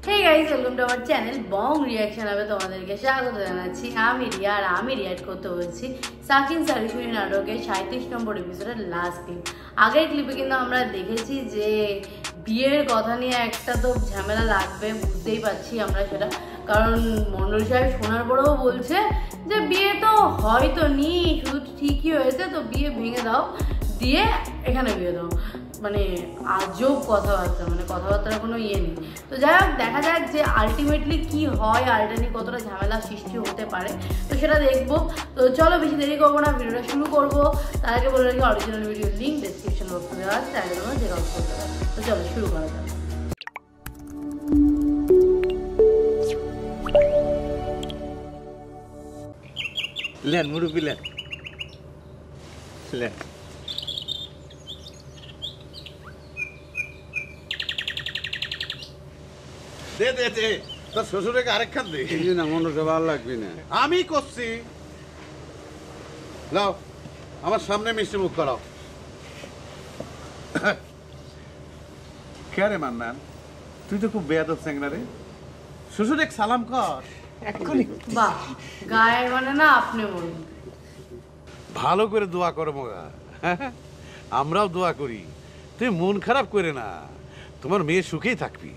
Hey guys, welcome to our channel Bong Reaction আবে তোমাদেরকে স্বাগত জানাচ্ছি। আমি রিয়া আর আমি রিয়াক্ট করতে বলছি সাকিন সারিসুরি নাটকের 37 নম্বর এপিসোডের লাস্ট ক্লিপ। আগের ক্লিপে কিন্তু আমরা দেখেছি যে বিয়ের কথা নিয়ে একটা তো ঝামেলা লাগবে, বুঝতেই পারছি আমরা সেটা, কারণ মন্ডল সাহেব শোনার পরেও বলছে যে বিয়ে তো হয়তো নি, শুধু ঠিকই হয়েছে, তো বিয়ে ভেঙে দাও, দিয়ে এখানে বিয়ে দাও। মানে আজব কথাবার্তা, মানে কথাবার্তার কোনো ইয়ে নেই। তো যাই হোক, দেখা যাক যে আলটিমেটলি কি হয়, আলটানি কতটা ঝামেলা সৃষ্টি হতে পারে, তো সেটা দেখবো। তো চলো বেশি দেরি করবো না, ভিডিওটা শুরু করবো। তার আগে বলে রাখি অরিজিনাল ভিডিওর লিঙ্ক ডেসক্রিপশন বক্সে দেওয়া আছে, তাই তোমরা চেক আউট করতে পারো। তো চলো শুরু করা যাক। লেন মুরব্বি লেন লেন। দে দে দে, তোর শ্বশুরকে আরেকখান দে। না মনটা ভালো লাগবে না। আমি করছি, লাও আমার সামনে মিষ্টি মুখ করাও। কে রে মান্নান, তুই তো খুব বেয়াদব চ্যাংড়া রে। শ্বশুরেক সালাম কর এক্ষুনি। বাহ, গায়ের মানে না আপনি বলুন। ভালো করে দোয়া করো মগা, আমরাও দোয়া করি। তুই মন খারাপ করে না, তোমার মেয়ে সুখেই থাকবি।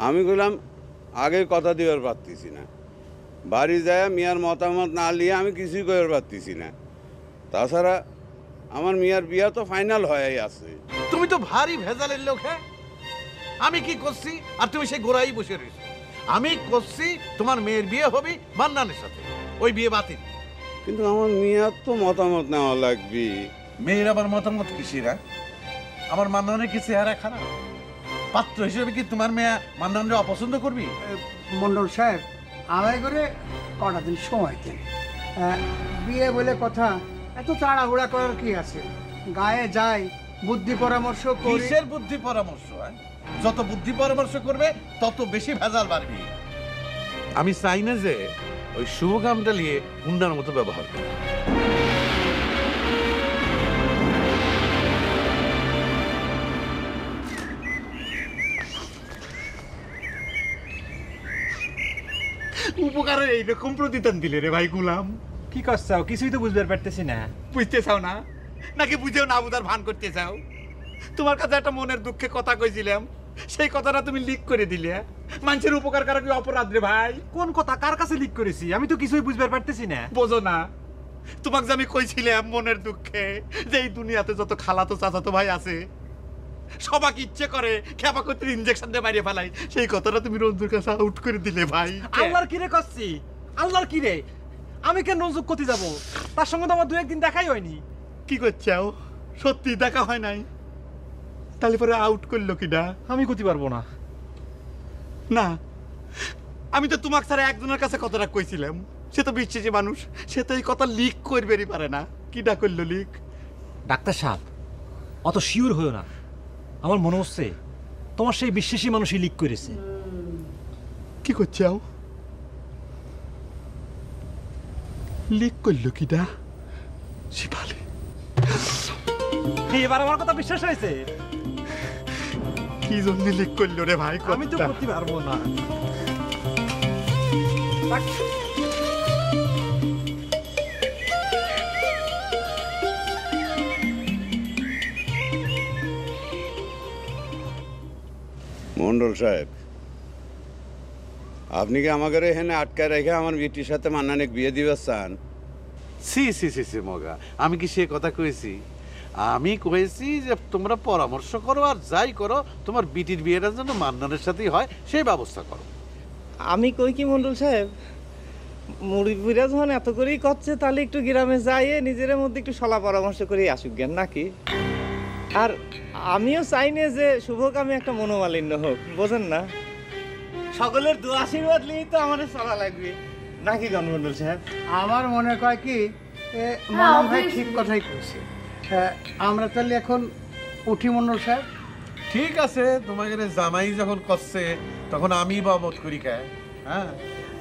আমি বললাম আগে কথা দেওয়ার পারতেছি না, বাড়ি যায় মিয়ার মতামত না নিয়ে আমি কিছুই করার পারতেছি না। তাছাড়া আমার মিয়ার বিয়া তো ফাইনাল হয়েই আছে। তুমি তো ভারী ভেজালের লোক। হ্যাঁ, আমি কি করছি আর তুমি সেই গোড়াই বসে রয়েছো। আমি করছি তোমার মেয়ের বিয়ে হবে মান্নানের সাথে, ওই বিয়ে বাতিল। কিন্তু আমার মিয়ার তো মতামত নেওয়া লাগবে। মেয়ের আবার মতামত কিসেরা? আমার মান্নানের কি চেহারা খারাপ? পাত্র হিসেবে কি তোমার মেয়ে মান্নানরে অপছন্দ করবি? মন্ডল সাহেব, আড়াই করে কটা দিন সময় দেন। বিয়ে বলে কথা, এত তাড়াহুড়া করার কি আছে? গায়ে যাই, বুদ্ধি পরামর্শ করি। কিসের বুদ্ধি পরামর্শ? যত বুদ্ধি পরামর্শ করবে তত বেশি ভেজাল বাড়বি। আমি চাই না যে ওই শুভ কামটা নিয়ে হুন্ডার মতো ব্যবহার করবে। উপকারের এইরকম প্রতিদান দিলে রে ভাই গুলাম। কি করছাও? কিছুই তো বুঝতে পারতেছি না। বুঝতে চাও না নাকি বুঝেও না বুঝার ভান করতে চাও? তোমার কাছে একটা মনের দুঃখে কথা কইছিলাম, সেই কথাটা তুমি লিক করে দিলে। মানুষের উপকার করা কি অপরাধ রে ভাই? কোন কথা কার কাছে লিক করেছি? আমি তো কিছুই বুঝতে পারতেছি না। বোঝো না? তোমাকে যে আমি কইছিলাম মনের দুঃখে যে এই দুনিয়াতে যত খালাতো চাচাতো ভাই আছে সবাকে ইচ্ছে করে খেপা করতে ইনজেকশন দিয়ে মারিয়ে ফেলাই, সেই কথাটা তুমি রঞ্জুর কাছে আউট করে দিলে ভাই। আল্লাহর কিরে করছি? আল্লাহর কিরে? আমি কেন রঞ্জুক করতে যাব? তার সঙ্গে তো আমার 2-1 দিন দেখাই হয়নি। কি করছাও? সত্যি দেখা হয় নাই? তাহলে পরে আউট করলো কিনা? আমি করতে পারবো না। না, আমি তো তোমাকে ছাড়া একজনের কাছে কথাটা কইছিলাম, সে তো বিশ্বাসী মানুষ, সে তো এই কথা লিক করবেরই পারে না। কিটা করলো লিক? ডাক্তার সাহেব, অত শিওর হইও না। আমার মনে হচ্ছে তোমার সেই বিশ্বাসী মানুষই লিক করেছে। কি করছাও? লিক করলো কিটা? শিবালি, এবার আমার কথা বিশ্বাস হয়েছে? কি জন্য লিক করলো রে ভাই? আমি তো করতে পারবো না। মন্ডল সাহেব, আপনি কি আমাকে এখানে আটকায় রেখে আমার বিটির সাথে মান্নানের বিয়ে দিবে চান? সি সি সি সি মগা, আমি কি সে কথা কয়েছি? আমি কয়েছি যে তোমরা পরামর্শ করো, আর যাই করো তোমার বিটির বিয়েটা যেন মান্নানের সাথেই হয় সেই ব্যবস্থা করো। আমি কই কি মন্ডল সাহেব, মুরব্বীরা যখন এত করেই করছে তাহলে একটু গ্রামে যাইয়ে নিজের মধ্যে একটু সলা পরামর্শ করে আসুক জ্ঞান নাকি? আর আমিও চাই না যে শুভকামে একটা মনোমালিন্য হোক, বোঝেন না? সকলের দোয়া আশীর্বাদ নিয়েই তো আমাদের চলা লাগবে নাকি মন্ডল সাহেব? আমার মনে হয় কি মন্ডল ভাই ঠিক কথাই কইছে। আমরা তাহলে এখন উঠি মন্ডল সাহেব। ঠিক আছে, তোমাকে জামাই যখন করছে তখন আমি বাবদ করি কে? হ্যাঁ,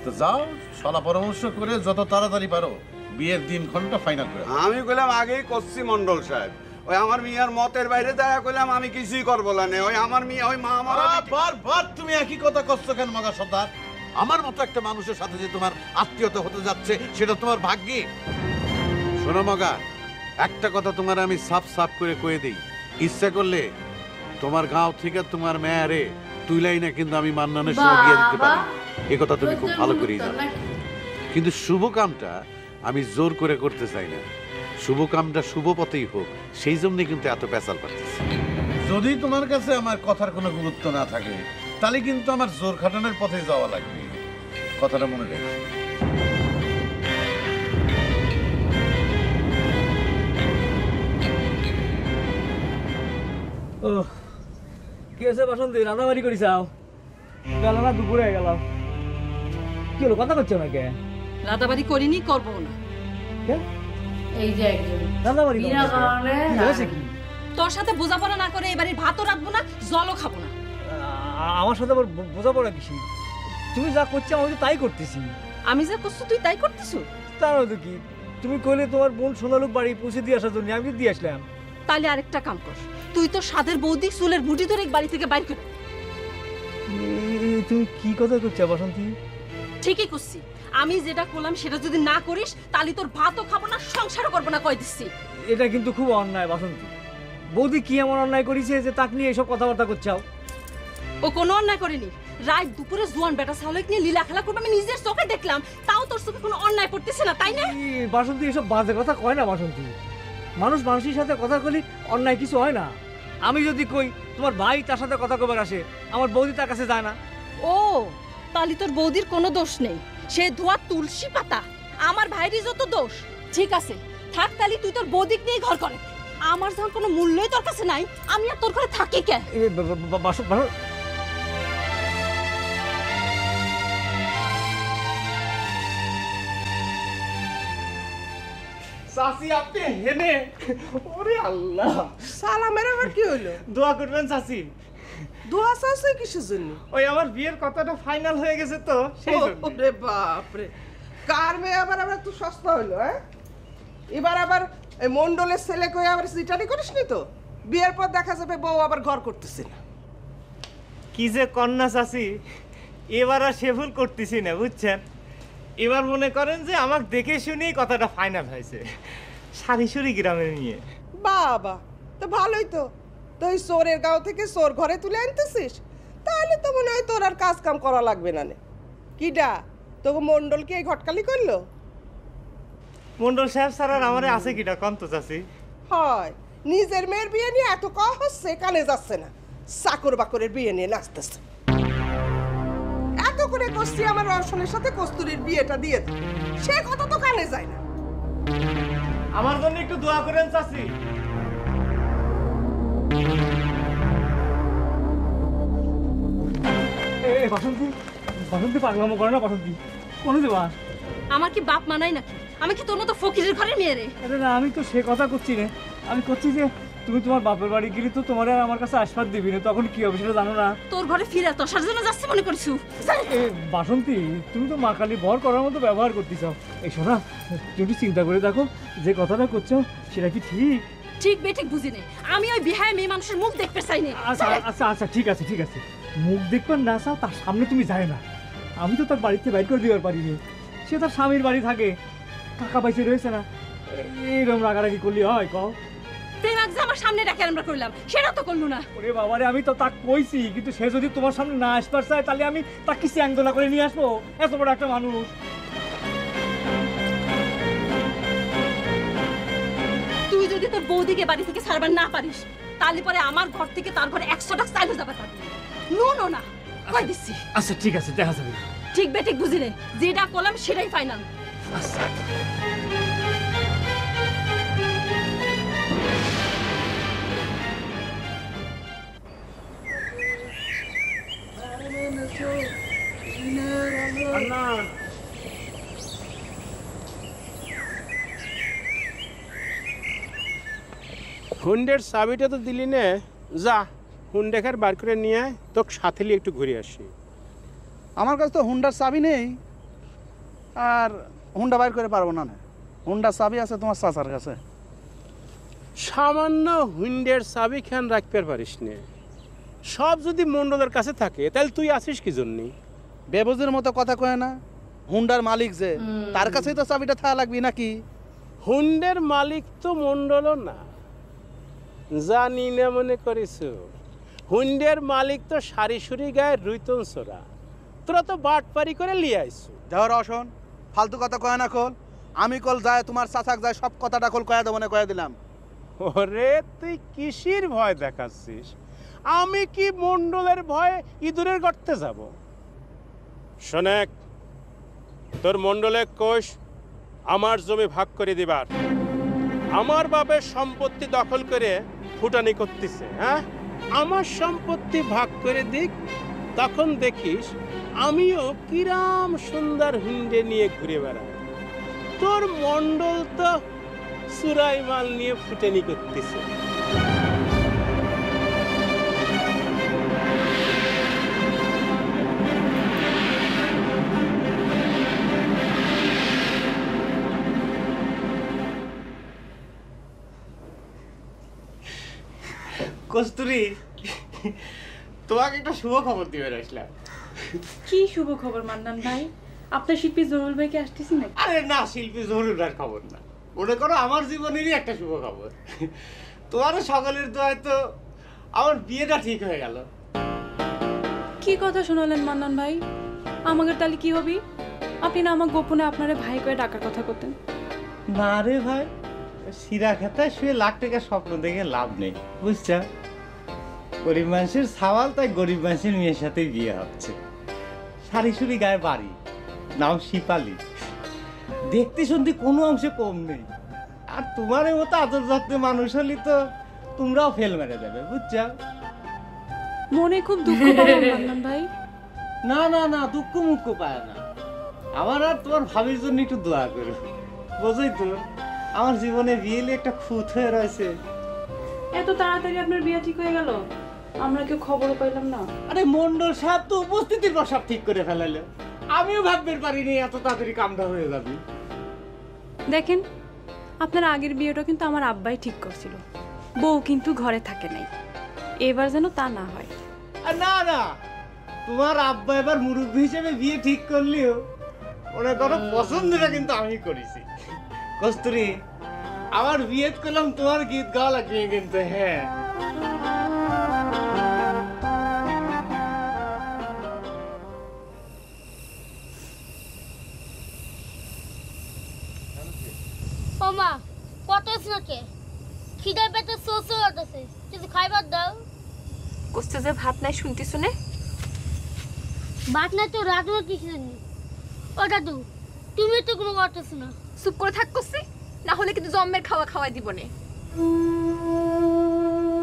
তো যাও সলা পরামর্শ করে যত তাড়াতাড়ি পারো বিয়ের দিন ক্ষণটা ফাইনাল করে। আমি বললাম আগেই করছি মন্ডল সাহেব, ওই আমার মিয়ার মতের বাইরে দেখা করলাম আমি কিছুই করবো না। ওই আমার মিয়া ওই মা আমার বারবার তুমি একই কথা করছো কেন মগা সর্দার? আমার মতো একটা মানুষের সাথে যে তোমার আত্মীয়তা হতে যাচ্ছে সেটা তোমার ভাগ্যে। শোনো মগা, একটা কথা তোমার আমি সাফ সাফ করে কয়ে দিই, ইচ্ছা করলে তোমার গাঁও থেকে তোমার মেয়ারে তুইলাই না কিন্তু আমি মান্নানের সঙ্গে বিয়ে দিতে পারি। এ কথা তুমি খুব ভালো করেই জানো। কিন্তু শুভ কামটা আমি জোর করে করতে চাই না, শুভ কামটা শুভ পথেই হোক, সেই জন্য কিন্তু এত পেঁচাল পাচ্ছি। যদি তোমার কাছে আমার কথার কোনো গুরুত্ব না থাকে তাহলে কিন্তু আমার জোর খাটানোর পথে যাওয়া লাগবে, কথাটা মনে রেখো। ও কি আছে বাসন্তী, রান্নাবাড়ি করি চাও? গেল না, দুপুরে হয়ে গেল। কি হলো, কথা করছো না কে? রাতাবাড়ি করিনি, করবো না। এই যে একজন রান্নাবাড়ি বিনা কারণে হয়েছে কি? তোর সাথে বোঝাপড়া না করে এবারে ভাতও রাখবো না, জলও খাবো না। আমার সাথে আবার বোঝাপড়া কিসি? তুমি যা করছো আমি তো তাই করতেছি। আমি যা করছো তুই তাই করতেছো? তার তো কি, তুমি কইলে তোমার বোন সোনালুক বাড়ি পৌঁছে দিয়ে আসার জন্য, আমি দিয়ে আসলাম। তাহলে আরেকটা কাম কর, তুই তো সাদের বৌদি চুলের বুটি ধরে বাড়ি থেকে বাইর করে। তুমি কি কথা করছো বাসন্তী? ঠিকই করছি, আমি যেটা করলাম সেটা যদি না করিস তাহলে তোর ভাতও খাবো না, সংসারও করবো না, কই দিচ্ছি। এটা কিন্তু খুব অন্যায় বাসন্তী। বৌদি কি এমন অন্যায় করেছে যে তাকে নিয়ে এসব কথাবার্তা করছাও? ও কোনো অন্যায় করেনি, রাত দুপুরে জোয়ান বেটা শাহলেক নিয়ে লীলা খেলা করবে আমি নিজের চোখে দেখলাম, তাও তোর চোখে কোনো অন্যায় করতেছে না, তাই না? বাসন্তী এসব বাজে কথা কয় না বাসন্তী। মানুষ মানুষের সাথে কথা কলি অন্যায় কিছু হয় না। আমি যদি কই তোমার ভাই তার সাথে কথা কবার আসে, আমার বৌদি তার কাছে যায় না। ও তাহলে তোর বৌদির কোনো দোষ নেই, সে ধোয়া তুলসী পাতা, আমার ভাইরই যত দোষ। ঠিক আছে থাক, তাহলে তুই তোর বৌদিক নিয়ে ঘর করে। আমার যখন কোনো মূল্যই তোর কাছে নাই, আমি আর তোর ঘরে থাকি কেন? চাচি আপনি হেনে, ওরে আল্লাহ, সালামের আবার কি হইলো? দোয়া করবেন চাচি। দোয়া চাইছে কিসের জন্য? ওই আমার বিয়ের কথাটা ফাইনাল হয়ে গেছে তো সেই জন্য। ওরে বাপ রে, কার মেয়ে আবার আবার একটু সস্তা হইলো? হ্যাঁ, এবার আবার এই মন্ডলের ছেলে কই আবার সিটারি করিসনি তো? বিয়ের পর দেখা যাবে বউ আবার ঘর করতেছে না। কি যে কন্যা চাচি, এবার আর সে ভুল করতেছি না বুঝছেন। এবার মনে করেন যে আমাকে দেখে শুনেই কথাটা ফাইনাল হয়েছে, সারিসুরি গ্রামের নিয়ে। বাবা, তো ভালোই তো, তুই চোরের গাঁও থেকে চোর ঘরে তুলে আনতেছিস, তাহলে তো মনে হয় তোর আর কাজ কাম করা লাগবে না। কিডা তোকে মন্ডল কি এই ঘটকালি করলো? মন্ডল সাহেব স্যার আর আমারে আছে কিটা কন্ত চাচি? হয় নিজের মেয়ের বিয়ে নিয়ে এত ক হচ্ছে, কানে যাচ্ছে না, চাকর বাকরের বিয়ে নিয়ে নাচতেছে। এত করে কষ্টি আমার রওশনের সাথে কস্তুরীর বিয়েটা দিয়ে দে, সে কথা তো কানে যায় না। আমার জন্য একটু দোয়া করেন চাচি। বাসন্তী, বাসন্তী পাগলামো করে না বাসন্তী, কোনো দেবা? আমার কি বাপ মানাই নাকি? আমি কি তোর মতো ফকিরের ঘরে মেয়ে রে? আরে না, আমি তো সে কথা করছি না, আমি করছি যে তুমি তোমার বাপের বাড়ি গেলে তো তোমার আর আমার কাছে আসবাদ দিবি না, তখন কি হবে সেটা জানো না? তোর ঘরে ফিরে তোর জন্য যাচ্ছি মনে করছু? বাসন্তী, তুমি তো মা কালী ভর করার মতো ব্যবহার করতে চাও। এই শোনা, তুমি চিন্তা করে দেখো যে কথাটা করছো সেটা কি ঠিক? ঠিক বেঠিক বুঝি নে, আমি ওই বিহায় মেয়ে মানুষের মুখ দেখতে চাই না। আচ্ছা আচ্ছা আচ্ছা, ঠিক আছে ঠিক আছে, মুখ দেখবার না চাও তার সামনে তুমি যায় না। আমি তো তার বাড়িতে বাইর করে দিবার পারিনি, সে তার স্বামীর বাড়ি থাকে, টাকা পয়সা রয়েছে না, এইরকম রাগারাগি করলি হয়? কও প্রেমাক যে আমার সামনে রেখে আমরা করলাম, সেটা তো করলো না। ওরে বাবারে, আমি তো তাকে কইছি, কিন্তু সে যদি তোমার সামনে না আসবার চায় তাহলে আমি তাকে চ্যাংদোলা করে নিয়ে আসবো? এত বড় একটা মানুষ। তুই যদি তোর বৌদিকে বাড়ি থেকে ছাড়বার না পারিস, তাহলে পরে আমার ঘর থেকে তার ঘরে 100 টাকা চাইলে যাবে পারবি। নো নো না, কই দিচ্ছি। আচ্ছা ঠিক আছে, দেখা যাবে। ঠিক বেঠিক বুঝি নে, যেটা করলাম সেটাই ফাইনাল। আচ্ছা হুন্ডের চাবিটা তো দিলি না, যা হুন্ডেখার বার করে নিয়ে তোকে সাথে নিয়ে একটু ঘুরে আসি। আমার কাছে তো হুন্ডার চাবি নেই, আর হুন্ডা বাইর করে পারবো না। হুন্ডার চাবি আছে তোমার চাচার কাছে। সামান্য হুন্ডের চাবি খান রাখতে পারিস নে, সব যদি মন্ডলের কাছে থাকে তাহলে তুই আসিস কি জন্যে? বেবজের মতো কথা কয় না, হুন্ডার মালিক যে তার কাছেই তো চাবিটা থাকা লাগবে নাকি? হুন্ডের মালিক তো মন্ডলও না, জানি না মনে করিস? হুন্ডের মালিক তো সারি সুরি গায়ে রুইতন সোরা, তোরা তো বাটপারি করে লিয়ে আইসু। যাও রসন, ফালতু কথা কয় না খোল। আমি কল যায় তোমার চাচাক যায় সব কথাটা খোল কয়া দেবো না, কয়া দিলাম। ওরে তুই কিসির ভয় দেখাচ্ছিস? আমি কি মন্ডলের ভয়ে ইঁদুরের গর্তে যাব? শোনেক, তোর মন্ডলে কোষ আমার জমি ভাগ করে দিবার। আমার বাপের সম্পত্তি দখল করে ফুটানি করতেছে। হ্যাঁ, আমার সম্পত্তি ভাগ করে দিক, তখন দেখিস আমিও কিরাম সুন্দর হুন্ডে নিয়ে ঘুরে বেড়াই। তোর মন্ডল তো সুরাই মাল নিয়ে ফুটানি করতেছে। কস্তুরী, তোমাকে একটা শুভ খবর দিবে আসলাম। কি শুভ খবর মান্নান ভাই? আপনার শিল্পী জহুরুল ভাইকে আসতেছি না? আরে না, শিল্পী জহুরুলার খবর না, মনে করো আমার জীবনেরই একটা শুভ খবর। তোমার সকলের দোয়ায় তো আমার বিয়েটা ঠিক হয়ে গেল। কি কথা শোনালেন মান্নান ভাই? আমাকে তাহলে কি হবি? আপনি না আমার গোপনে আপনারে ভাই করে ডাকার কথা করতেন। না রে ভাই, সিরা খেতায় শুয়ে লাখ টাকার স্বপ্ন দেখে লাভ নেই, বুঝছা? গরিব মানুষের সওয়াল, তাই গরিব মানুষের মেয়ের সাথে বিয়ে হচ্ছে। সারি সুরি গায়ে বাড়ি, নাম শিপালি, দেখতে শুনতে কোনো অংশে কম নেই। আর তোমার মতো আদর যত্নে মানুষ হলি তো তোমরাও ফেল মেরে যাবে, বুঝছা? মনে খুব দুঃখ পাবেন মান্নান ভাই। না না না, দুঃখ মুখ্য পায় না। আমার আর তোমার ভাবির জন্য একটু দোয়া করো। বোঝই তো, আমার জীবনে বিয়ে একটা খুঁত হয়ে রয়েছে। এত তাড়াতাড়ি আপনার বিয়ে ঠিক হয়ে গেল, আমরা কেউ খবরও পাইলাম না। আরে মন্ডল সাহেব তো উপস্থিতির পর সব ঠিক করে ফেলালো, আমিও ভাবতে পারিনি এত তাড়াতাড়ি কামটা হয়ে যাবে। দেখেন, আপনার আগের বিয়েটা কিন্তু আমার আব্বাই ঠিক করছিল, বউ কিন্তু ঘরে থাকে নাই। এবার যেন তা না হয়। না না, তোমার আব্বা এবার মুরব্বী হিসেবে বিয়ে ঠিক করলেও মনে করো পছন্দটা কিন্তু আমি করেছি। কস্তুরী, আমার বিয়ে করলাম, তোমার গীত গাওয়া লাগবে কিন্তু। হ্যাঁ, ও মা, কত নাকি খিদার পেটে সোসো হতেছে, কিছু খাইবার দাও। কষ্ট যে ভাত নাই শুনতে শুনে। ভাত নাই তো রাত কি জানি। ও দাদু, তুমি তো কোনো করতেছ না। চুপ করে থাক করছি, না হলে কিন্তু জম্মের খাওয়া খাওয়াই দিব না।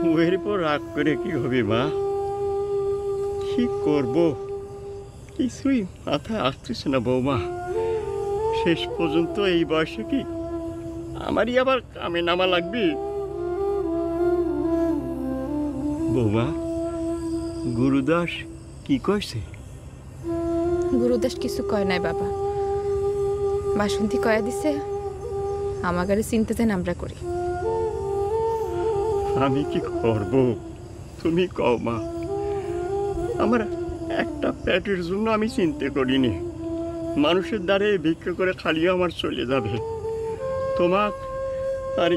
ওর পর রাগ করে কি হবে মা? কি করব কিছুই মাথায় আসতেছে না বৌমা। শেষ পর্যন্ত এই বয়সে কি আমারই আবার কামে নামা লাগবে? বৌমা, গুরুদাস কি কইছে? গুরুদাস কিছু কয় নাই বাবা, বাসন্তী কয়া দিছে আমাগারে চিনতে চান আমরা করি। আমি কি করব তুমি কও মা। আমার একটা পেটের জন্য আমি চিন্তা করিনি, মানুষের দ্বারে ভিক্ষা করে খালি আমার চলে যাবে। তোমাক আর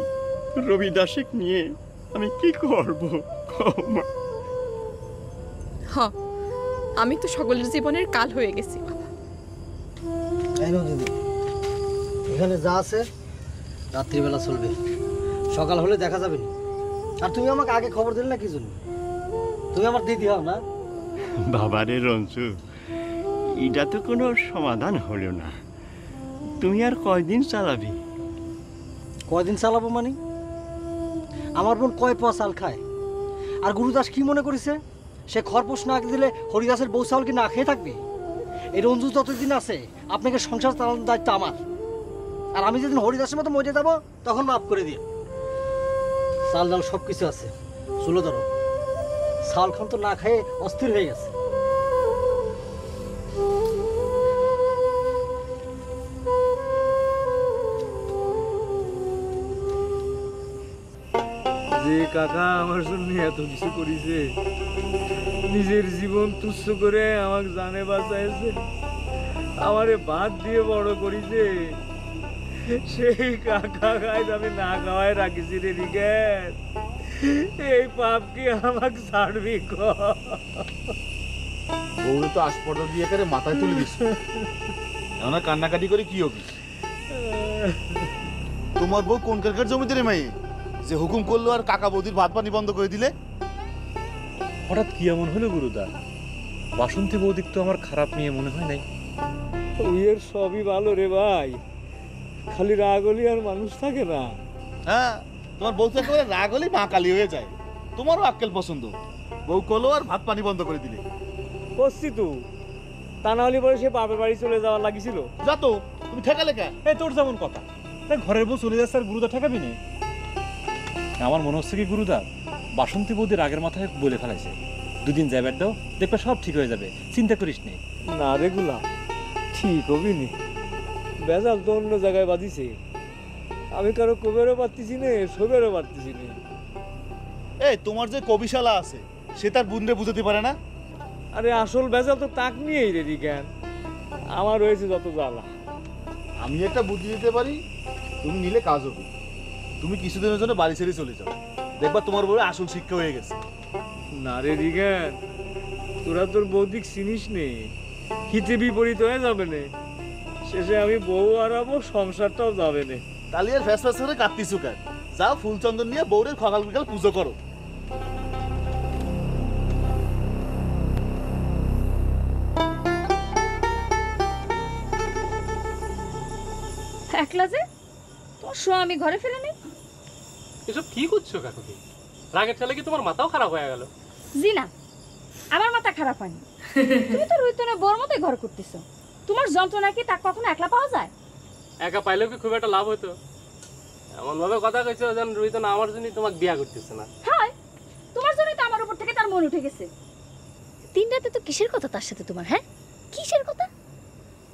রবি দাসিক নিয়ে আমি কি করব কও মা। হ্যাঁ, আমি তো সকলের জীবনের কাল হয়ে গেছি বাবা। দিদি, এখানে যা আছে রাত্রিবেলা চলবে, সকাল হলে দেখা যাবে না। আর তুমি আমাকে আগে খবর দিলে না কি জন্য? তুমি আমার দিদি হও না? বাবারে রঞ্জু, এটা তো কোনো সমাধান হলো না। তুমি আর কয়দিন চালাবি? কয়দিন চালাবো মানে? আমার বোন কয় পোয়া চাল খায়? আর গুরুদাস কি মনে করেছে সে খরপোশ না দিলে হরিদাসের বউ চাউল কি না খেয়ে থাকবে? এই রঞ্জু যতদিন আছে আপনাকে সংসার চালানোর দায়িত্ব আমার। আর আমি যেদিন হরিদাসের মতো মরে যাবো তখন মাফ করে দিও। চাল ডাল সব কিছু আছে, চুলো ধরো। চাল খান তো না খেয়ে অস্থির হয়ে গেছে। যে কাকা আমার জন্য এত কিছু করেছে, নিজের জীবন তুচ্ছ করে আমাকে জানে বাঁচাইছে, আমারে ভাত দিয়ে বড় করেছে, সেই কাকা গায়ে আমি না খাওয়ায় রাখিছি রে রিগেন। এই পাপ কি আমাকে ছাড়বি? বউরে তো আসপর্দা দিয়ে করে মাথায় তুলে দিস, এখন কান্নাকাটি করে কি হবে? তোমার বউ কোন কাকার জমিতে রে মাই যে হুকুম করলো আর কাকা বৌদির ভাত পানি বন্ধ করে দিলে? হঠাৎ কি এমন হলো গুরুদা? বাসন্তী বৌদিক তো আমার খারাপ নিয়ে মনে হয় নাই। ওইয়ের সবই ভালো রে ভাই, খালি রাগ হলি আর মানুষ থাকে না। হ্যাঁ, তোমার বউ তো একেবারে রাগ হলেই মা কালী হয়ে যায়। তোমারও আক্কেল পছন্দ, বউ করলো আর ভাত পানি বন্ধ করে দিলে। করছি তো, তা না হলে পরে সে বাপের বাড়ি চলে যাওয়ার লাগিছিল। যা তো, তুমি ঠেকালে কেন? এই তোর যেমন কথা, তাই ঘরের বউ চলে যাচ্ছে আর গুরুদা ঠেকাবি না? আমার মনে হচ্ছে কি গুরুদা বাসন্তী বৌদির আগের মাথায় বলে ফেলাইছে, দুদিন যাইবার দাও, দেখবে সব ঠিক হয়ে যাবে, চিন্তা করিস নে। না রে গুলা, ঠিক হবি নি, বেজাল তো অন্য জায়গায় বাঁধিছে। আমি কারো কবেরও পারতেছি নে, সবেরও পারতেছি নে। এই তোমার যে কবিশালা আছে সে তার বুনরে বুঝাতে পারে না? আরে আসল বেজাল তো তাক নিয়েই রে জ্ঞান, আমার হয়েছে যত জ্বালা। আমি একটা বুদ্ধি দিতে পারি, তুমি নিলে কাজ হবে। তুমি কিছুদিনের জন্য বাড়ি ছেড়ে চলে যাও, দেখবা তোমার বউ আসল শিক্ষা হয়ে গেছে। না রে রিগান, তোরা তোর বৌদিক চিনিস নে, হিতে বিপরীত হয়ে যাবে না, শেষে আমি বউ হারাবো, সংসারটাও যাবে না। তাহলে আর ফ্যাস ফ্যাস করে কাঁদতিস কেন? যাও ফুলচন্দন নিয়ে বউরের সকাল বিকাল পুজো করো। একলা যে তোমার স্বামী ঘরে ফিরে নেই? এসব কি করছো কাকুতি? রাগের ছেলে কি তোমার মাথাও খারাপ হয়ে গেল? জি না, আমার মাথা খারাপ হয়নি। তুমি তো রুইতনের বড় মতোই ঘর করতেছো, তোমার যন্ত্রণা কি তা কখনো একলা পাওয়া যায়? একা পাইলেও কি খুব একটা লাভ হতো? এমন ভাবে কথা কইছো যেন রুইতন আমার জন্য তোমাকে বিয়া করতেছে না। হ্যাঁ, তোমার জন্যই তো আমার উপর থেকে তার মন উঠে গেছে। তিন রাতে তো কিসের কথা তার সাথে তোমার? হ্যাঁ, কিসের কথা?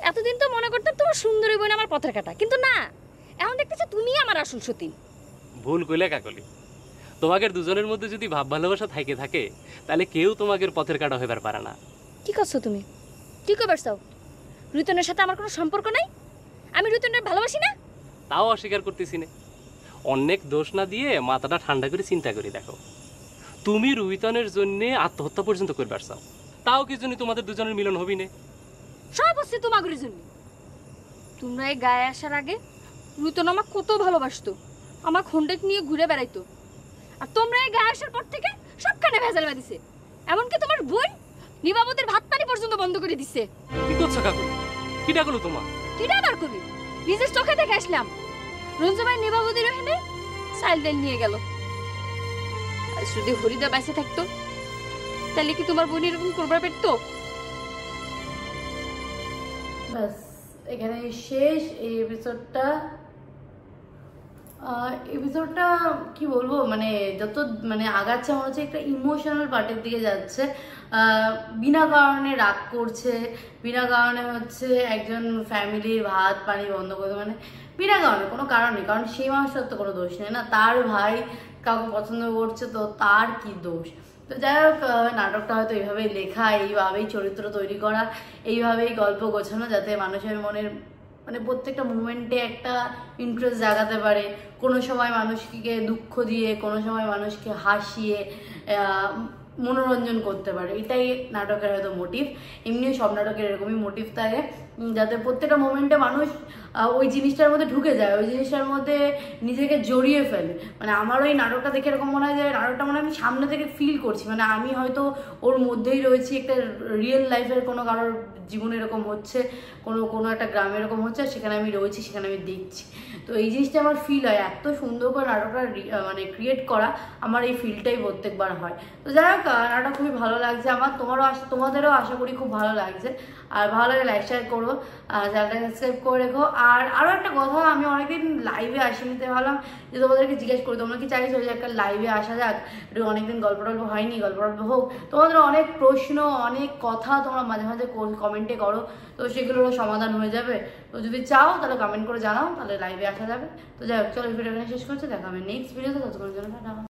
এতদিন তো মনে করতাম তোমার সুন্দরী বোন আমার পথের কাটা, কিন্তু না, এখন দেখতেছি তুমি আমার আসল সতীন। ভুল কইলে কাকলি, তোমাদের দুজনের মধ্যে যদি ভাব ভালোবাসা থাকে থাকে তাহলে কেউ তোমাদের পথের কাটা হইবার পারে না। কি করছো তুমি? কি কইবার চাও? রুইতনের সাথে আমার কোনো সম্পর্ক নাই, আমি রুইতনের ভালোবাসি না। তাও অস্বীকার করতেছি না। অনেক দোষ না দিয়ে মাথাটা ঠান্ডা করে চিন্তা করে দেখো, তুমি রুইতনের জন্য আত্মহত্যা পর্যন্ত করবার চাও, তাও কি জন্য তোমাদের দুজনের মিলন হবি না? সব হচ্ছে তোমাদের জন্য। তোমরা এই গায়ে আসার আগে রুইতন আমাকে কত ভালোবাসতো, আমার খন্ডেক নিয়ে ঘুরে বেড়াইতো, আর তোমরা এই গায়ে আসার পর থেকে সবখানে ভেজাল বাঁধিছে। এমনকি তোমার বোন নিবাবতের ভাত পানি পর্যন্ত বন্ধ করে দিচ্ছে। কি করছো কাকু? কিটা করলো তোমার? কিটা আবার করি? নিজের চোখে দেখে আসলাম রঞ্জু ভাই নিবাবতের ওখানে চাইল ডাইল নিয়ে গেল। আর যদি হরিদা বেঁচে থাকতো তাহলে কি তোমার বোন এরকম করবার পেতো? ব্যাস এখানে শেষ এই এপিসোডটা। এপিসোডটা কি বলবো, মানে যত মানে আগাচ্ছে মনে হচ্ছে একটা ইমোশনাল পার্টের দিকে যাচ্ছে। বিনা কারণে রাগ করছে, বিনা কারণে হচ্ছে একজন ফ্যামিলির ভাত পানি বন্ধ করতে, মানে বিনা কারণে, কোনো কারণ নেই। কারণ সেই মানুষটার তো কোনো দোষ নেই না, তার ভাই কাউকে পছন্দ করছে তো তার কি দোষ? তো যাই হোক, নাটকটা হয়তো এইভাবেই লেখা, এইভাবেই চরিত্র তৈরি করা, এইভাবেই গল্প গোছানো, যাতে মানুষের মনের মানে প্রত্যেকটা মুভমেন্টে একটা ইন্টারেস্ট জাগাতে পারে। কোনো সময় মানুষকে দুঃখ দিয়ে, কোনো সময় মানুষকে হাসিয়ে মনোরঞ্জন করতে পারে, এটাই নাটকের হয়তো মোটিভ। এমনিও সব নাটকের এরকমই মোটিভ থাকে, যাতে প্রত্যেকটা মোমেন্টে মানুষ ওই জিনিসটার মধ্যে ঢুকে যায়, ওই জিনিসটার মধ্যে নিজেকে জড়িয়ে ফেলে। মানে আমার ওই নাটকটা দেখে এরকম মনে হয় যে নাটকটা মানে আমি সামনে থেকে ফিল করছি, মানে আমি হয়তো ওর মধ্যেই রয়েছি, একটা রিয়েল লাইফের কোনো কারোর জীবনে এরকম হচ্ছে, কোনো একটা গ্রামে এরকম হচ্ছে, সেখানে আমি রয়েছি, সেখানে আমি দেখছি। তো এই জিনিসটা আমার ফিল হয়, এত সুন্দর করে নাটকটা মানে ক্রিয়েট করা, আমার এই ফিলটাই প্রত্যেকবার হয়। তো যাই হোক, নাটক খুবই ভালো লাগছে আমার, তোমাদেরও আশা করি খুব ভালো লাগছে। আর ভালো লাগে লাইক শেয়ার করো, চ্যানেলটা সাবস্ক্রাইব করে রেখো। আর আরও একটা কথা, আমি অনেকদিন লাইভে আসিনি, তো ভাবলাম যে তোমাদেরকে জিজ্ঞেস করি, তোমরা কি চাইছো যে একটা লাইভে আসা যাক, একটু অনেকদিন গল্প টল্প হয়নি, গল্প টল্প হোক। তোমাদের অনেক প্রশ্ন, অনেক কথা তোমরা মাঝে মাঝে কমেন্টে করো, তো সেগুলোরও সমাধান হয়ে যাবে। তো যদি চাও তাহলে কমেন্ট করে জানাও, তাহলে লাইভে আসা যাবে। তো যাই হোক, চলো ভিডিওটা শেষ করছি, দেখা হবে নেক্সট ভিডিওতে, ততক্ষণের জন্য টাটা।